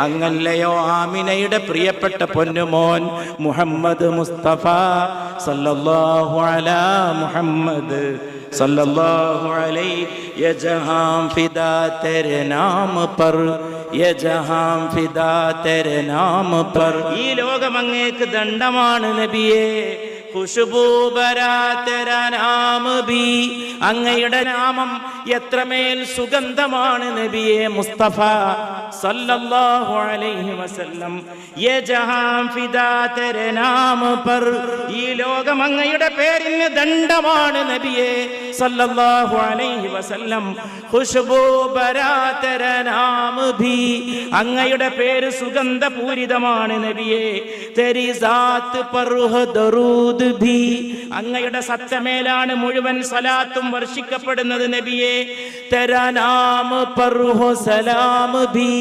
അങ്ങല്ലയോ ആമിനയുടെ പ്രിയപ്പെട്ട പൊന്നുമോൻ മുഹമ്മദ് മുസ്തഫ സല്ലല്ലാഹു അലാ മുഹമ്മദ് സല്ലല്ലാഹു അലൈഹി യ ജഹാൻ ഫിദാ തെരെ നാം പർ യ ജഹാൻ ഫിദാ തെരെ നാം പർ. ഈ ലോകം അങ്ങേക്ക് ദണ്ഡമാണ് നബിയേ. ഖുശ്ബൂ ബരാ തെരാ നാം ബി, അങ്ങയുടെ നാമം എത്രമേൽ സുഗന്ധമാണ് നബിയേ മുസ്തഫ സല്ലല്ലാഹു അലൈഹി വസല്ലം. യേ ജഹാൻ ഫിദാ തെരെ നാം പർ, ഈ ലോകം അങ്ങയുടെ പേരിന് ദണ്ഡമാണ് നബിയേ സല്ലല്ലാഹു അലൈഹി വസല്ലം. ഖുശ്ബൂ ബരാ തെരാ നാം ബി, അങ്ങയുടെ പേര് സുഗന്ധപൂരിതമാണ് നബിയേ. തെരി സാത്ത് പർ ഹോ ദറൂദ് ഭി, അങ്ങയുടെ സത്തമേലാണ് മുഴുവൻ സലാത്തും വർഷിക്കപ്പെടുന്നത് നബിയേ. തെരാ നാം പർ ഹോ സലാം ഭി.